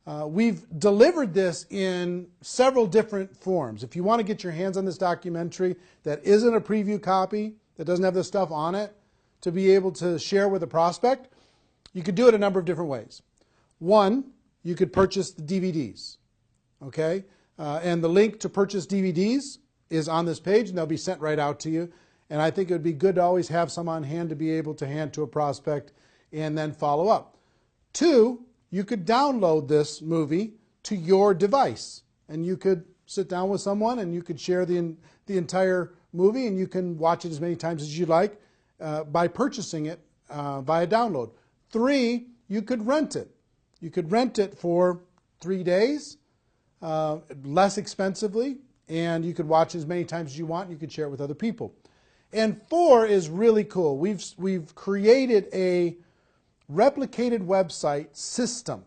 We've delivered this in several different forms. If you want to get your hands on this documentary that isn't a preview copy, that doesn't have this stuff on it, to be able to share with a prospect, you could do it a number of different ways. One, you could purchase the DVDs, okay? And the link to purchase DVDs is on this page, and they'll be sent right out to you. And I think it would be good to always have some on hand to be able to hand to a prospect and then follow up. Two, you could download this movie to your device, and you could sit down with someone and you could share the entire movie, and you can watch it as many times as you like by purchasing it via download. Three, you could rent it. You could rent it for 3 days, less expensively, and you could watch it as many times as you want, and you could share it with other people. And four is really cool. We've created a replicated website system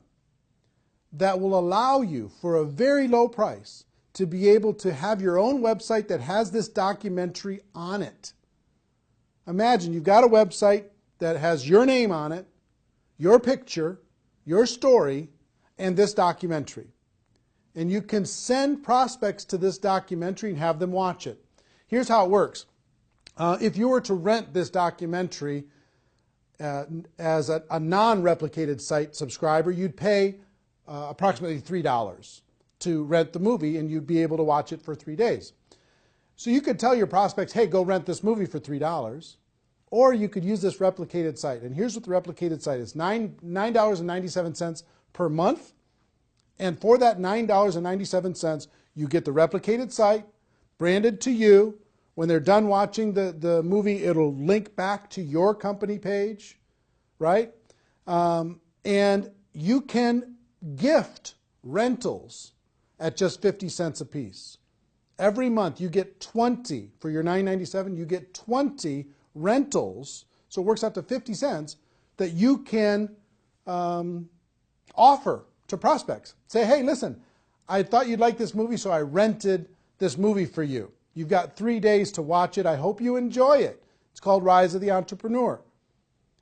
that will allow you, for a very low price, to be able to have your own website that has this documentary on it. Imagine you've got a website that has your name on it, your picture, your story, and this documentary. And you can send prospects to this documentary and have them watch it. Here's how it works. If you were to rent this documentary as a non-replicated site subscriber, you'd pay approximately $3 to rent the movie, and you'd be able to watch it for 3 days. So you could tell your prospects, hey, go rent this movie for $3, or you could use this replicated site. And here's what the replicated site is: $9.97 per month. And for that $9.97, you get the replicated site branded to you. When they're done watching the movie, it'll link back to your company page, right? And you can gift rentals at just 50 cents a piece. Every month you get 20, for your $9.97, you get 20 rentals, so it works out to 50 cents, that you can offer to prospects. Say, hey, listen, I thought you'd like this movie, so I rented this movie for you. You've got 3 days to watch it. I hope you enjoy it. It's called Rise of the Entrepreneur.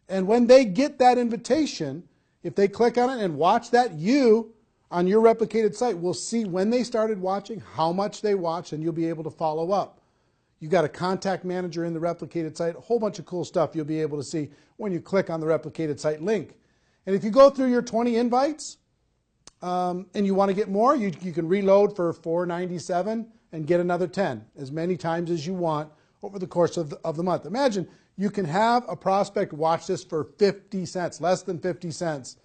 And when they get that invitation, if they click on it and watch that, you, on your replicated site, will see when they started watching, how much they watched, and you'll be able to follow up. You've got a contact manager in the replicated site, a whole bunch of cool stuff you'll be able to see when you click on the replicated site link. And if you go through your 20 invites and you want to get more, you can reload for $4.97 and get another 10, as many times as you want over the course of the month. Imagine you can have a prospect watch this for 50 cents, less than 50 cents,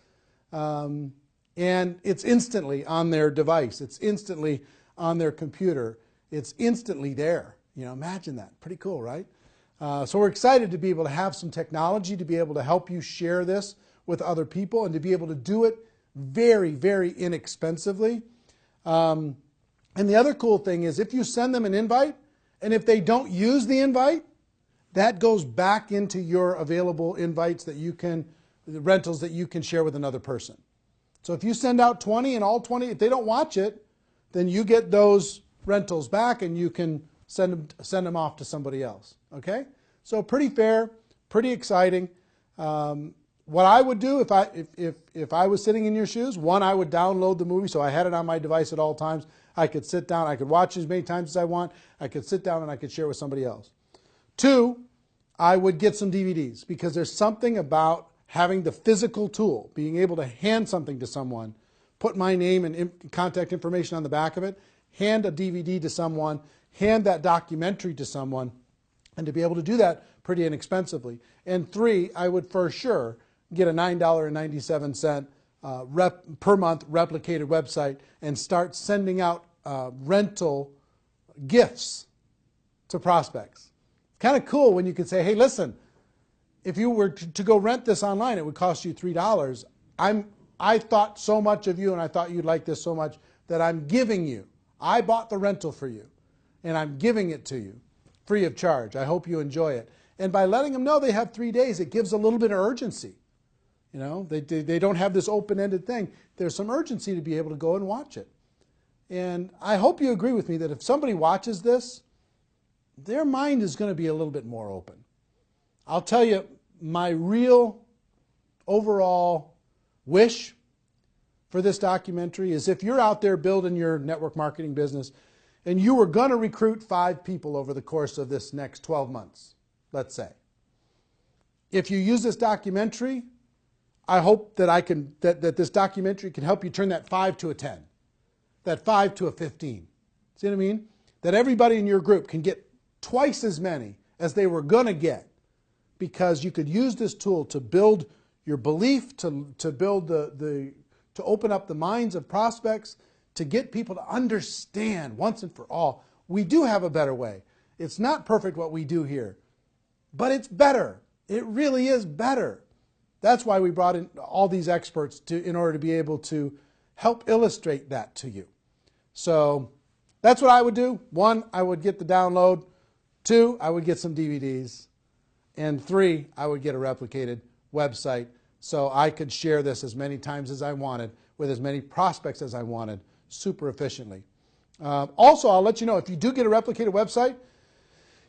and it's instantly on their device. It's instantly on their computer. It's instantly there. You know, imagine that. Pretty cool, right? So we're excited to be able to have some technology to be able to help you share this with other people and to be able to do it very, very inexpensively. And the other cool thing is, if you send them an invite, and if they don't use the invite, that goes back into your available invites that you can, the rentals that you can share with another person. So if you send out 20 and all 20, if they don't watch it, then you get those rentals back and you can send them off to somebody else. Okay? So pretty fair, pretty exciting. What I would do if I was sitting in your shoes, one, I would download the movie so I had it on my device at all times. I could sit down, I could watch as many times as I want, I could sit down and I could share with somebody else. Two, I would get some DVDs, because there's something about having the physical tool, being able to hand something to someone, put my name and contact information on the back of it, hand a DVD to someone, hand that documentary to someone, and to be able to do that pretty inexpensively. And three, I would for sure get a $9.97 per month replicated website and start sending out rental gifts to prospects. It's kind of cool when you can say, hey, listen, if you were to go rent this online, it would cost you $3. I thought so much of you, and I thought you'd like this so much that I'm giving you. I bought the rental for you, and I'm giving it to you free of charge. I hope you enjoy it. And by letting them know they have 3 days, it gives a little bit of urgency. You know, they don't have this open-ended thing. There's some urgency to be able to go and watch it. And I hope you agree with me that if somebody watches this, their mind is going to be a little bit more open. I'll tell you, my real overall wish for this documentary is if you're out there building your network marketing business and you were going to recruit 5 people over the course of this next 12 months, let's say. If you use this documentary, I hope that this documentary can help you turn that 5 to a 10, that 5 to a 15. See what I mean? That everybody in your group can get twice as many as they were going to get, because you could use this tool to build your belief, to build to open up the minds of prospects, to get people to understand once and for all, we do have a better way. It's not perfect what we do here, but it's better. It really is better. That's why we brought in all these experts in order to be able to help illustrate that to you. So that's what I would do. 1, I would get the download. 2, I would get some DVDs. And 3, I would get a replicated website so I could share this as many times as I wanted with as many prospects as I wanted super efficiently. Also, I'll let you know, if you do get a replicated website,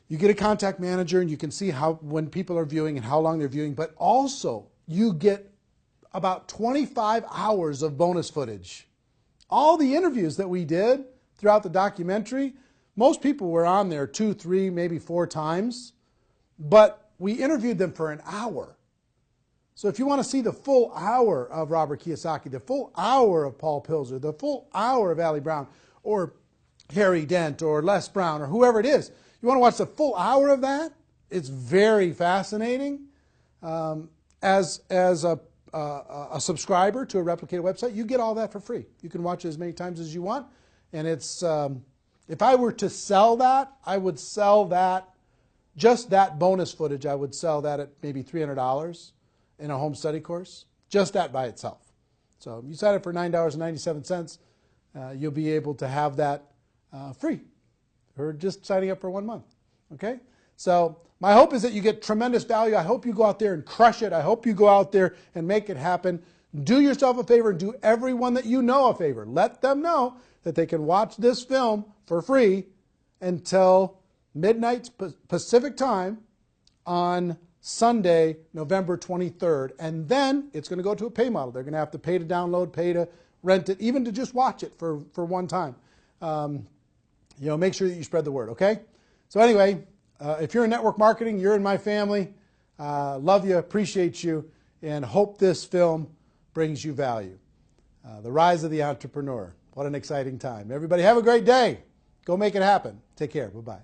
you get a contact manager and you can see when people are viewing and how long they're viewing, but also you get about 25 hours of bonus footage. All the interviews that we did throughout the documentary, most people were on there 2, 3, maybe 4 times, but we interviewed them for an hour. So if you want to see the full hour of Robert Kiyosaki, the full hour of Paul Pilzer, the full hour of Ali Brown, or Harry Dent, or Les Brown, or whoever it is, you want to watch the full hour of that? It's very fascinating. As a subscriber to a replicated website, you get all that for free. You can watch it as many times as you want. And it's if I were to sell that, I would sell that, just that bonus footage, I would sell that at maybe $300 in a home study course, just that by itself. So if you sign up for $9.97, you'll be able to have that free, or just signing up for 1 month. Okay? So my hope is that you get tremendous value. I hope you go out there and crush it. I hope you go out there and make it happen. Do yourself a favor and do everyone that you know a favor. Let them know that they can watch this film for free until midnight Pacific time on Sunday, November 23rd. And then it's going to go to a pay model. They're going to have to pay to download, pay to rent it, even to just watch it for one time. Make sure that you spread the word, okay? So anyway, if you're in network marketing, you're in my family. Love you, appreciate you, and hope this film brings you value. The Rise of the Entrepreneur. What an exciting time. Everybody have a great day. Go make it happen. Take care. Bye-bye.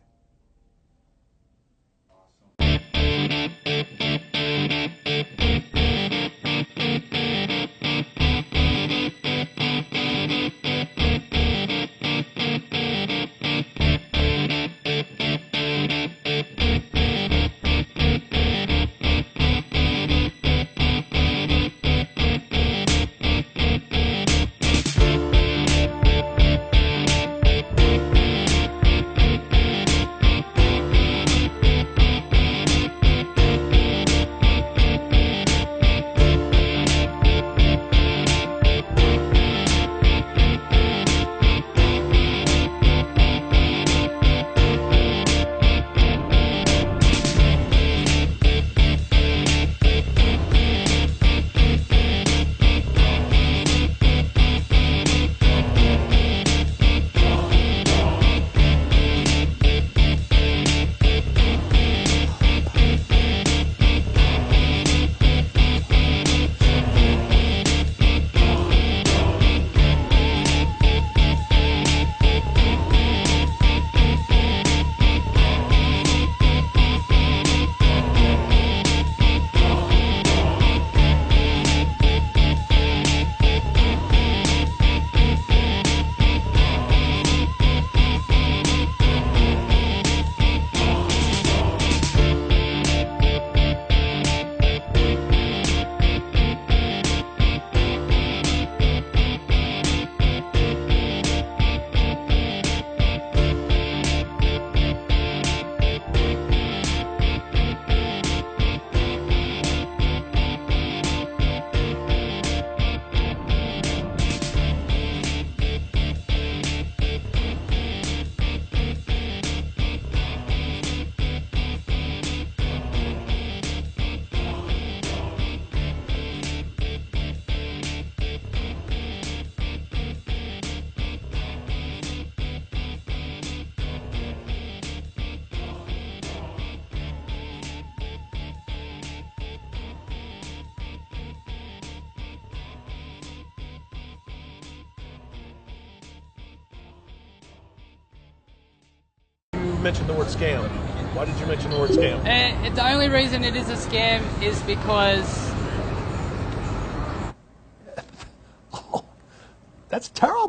mention the word scam? Why did you mention the word scam? The only reason it is a scam is because... That's terrible.